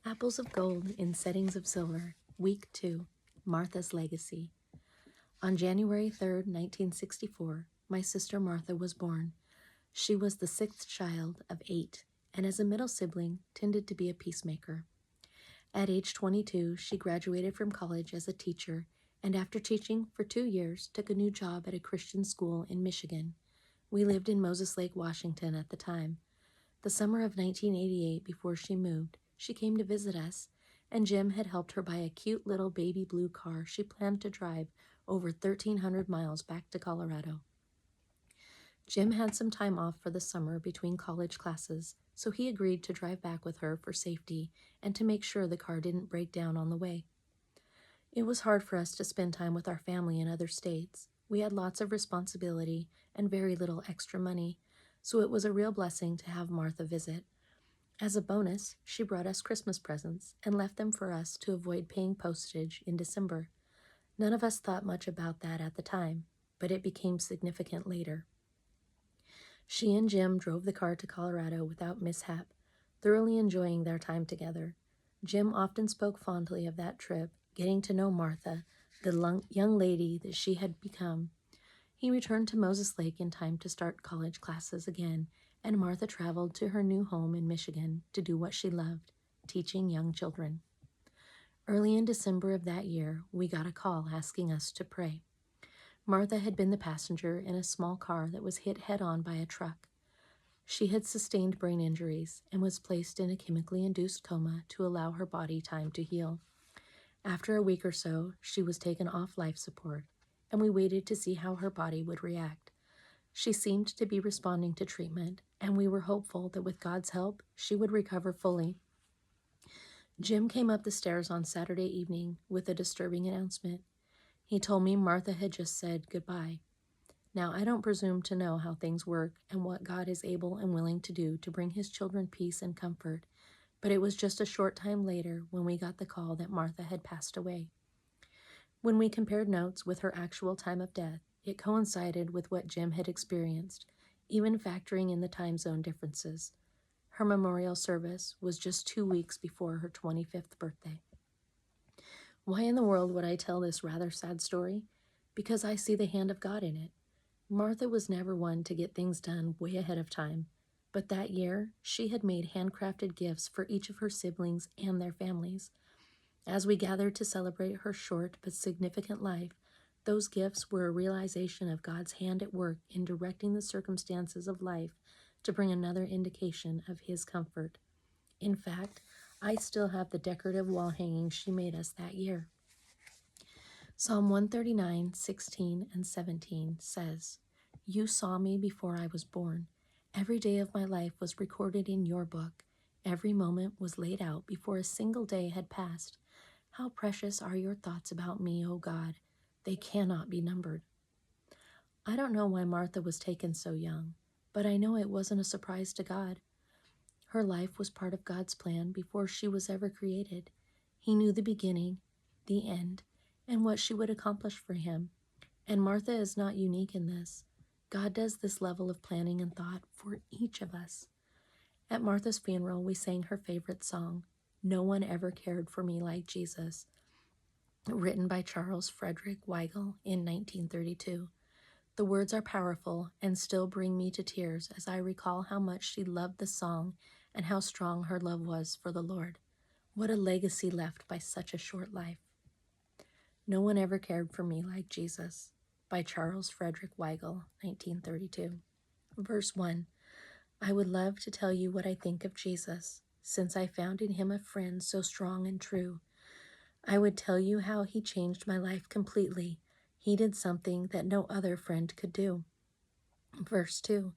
Apples of Gold in Settings of Silver, Week 2, Martha's Legacy. On January 3rd, 1964, my sister Martha was born. She was the sixth child of 8, and as a middle sibling, tended to be a peacemaker. At age 22, she graduated from college as a teacher, and after teaching for 2 years, took a new job at a Christian school in Michigan. We lived in Moses Lake, Washington at the time. The summer of 1988, before she moved, she came to visit us, and Jim had helped her buy a cute little baby blue car she planned to drive over 1,300 miles back to Colorado. Jim had some time off for the summer between college classes, so he agreed to drive back with her for safety and to make sure the car didn't break down on the way. It was hard for us to spend time with our family in other states. We had lots of responsibility and very little extra money, so it was a real blessing to have Martha visit. As a bonus, she brought us Christmas presents and left them for us to avoid paying postage in December. None of us thought much about that at the time, but it became significant later. She and Jim drove the car to Colorado without mishap, thoroughly enjoying their time together. Jim often spoke fondly of that trip, getting to know Martha, the young lady that she had become. He returned to Moses Lake in time to start college classes again, and Martha traveled to her new home in Michigan to do what she loved, teaching young children. Early in December of that year, we got a call asking us to pray. Martha had been the passenger in a small car that was hit head-on by a truck. She had sustained brain injuries and was placed in a chemically induced coma to allow her body time to heal. After a week or so, she was taken off life support, and we waited to see how her body would react. She seemed to be responding to treatment, and we were hopeful that with God's help, she would recover fully. Jim came up the stairs on Saturday evening with a disturbing announcement. He told me Martha had just said goodbye. Now, I don't presume to know how things work and what God is able and willing to do to bring his children peace and comfort, but it was just a short time later when we got the call that Martha had passed away. When we compared notes with her actual time of death, it coincided with what Jim had experienced, even factoring in the time zone differences. Her memorial service was just 2 weeks before her 25th birthday. Why in the world would I tell this rather sad story? Because I see the hand of God in it. Martha was never one to get things done way ahead of time, but that year she had made handcrafted gifts for each of her siblings and their families. As we gathered to celebrate her short but significant life, those gifts were a realization of God's hand at work in directing the circumstances of life to bring another indication of his comfort. In fact, I still have the decorative wall hangings she made us that year. Psalm 139, 16 and 17 says, "You saw me before I was born. Every day of my life was recorded in your book. Every moment was laid out before a single day had passed. How precious are your thoughts about me, O God. They cannot be numbered." I don't know why Martha was taken so young, but I know it wasn't a surprise to God. Her life was part of God's plan before she was ever created. He knew the beginning, the end, and what she would accomplish for him. And Martha is not unique in this. God does this level of planning and thought for each of us. At Martha's funeral, we sang her favorite song, "No One Ever Cared for Me Like Jesus," written by Charles Frederick Weigel in 1932. The words are powerful and still bring me to tears as I recall how much she loved the song and how strong her love was for the Lord. What a legacy left by such a short life. No One Ever Cared for Me Like Jesus by Charles Frederick Weigel, 1932. Verse 1. I would love to tell you what I think of Jesus, since I found in him a friend so strong and true. I would tell you how he changed my life completely. He did something that no other friend could do. Verse 2.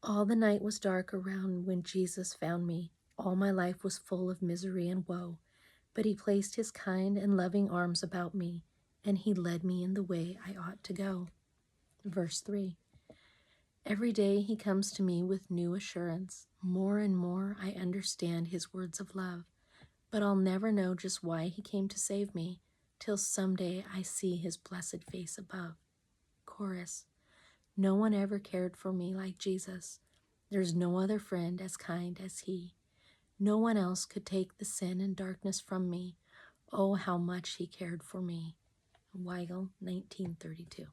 All the night was dark around when Jesus found me. All my life was full of misery and woe, but he placed his kind and loving arms about me, and he led me in the way I ought to go. Verse 3. Every day he comes to me with new assurance. More and more I understand his words of love, but I'll never know just why he came to save me till someday I see his blessed face above. Chorus. No one ever cared for me like Jesus. There's no other friend as kind as he. No one else could take the sin and darkness from me. Oh, how much he cared for me. Weigel, 1932.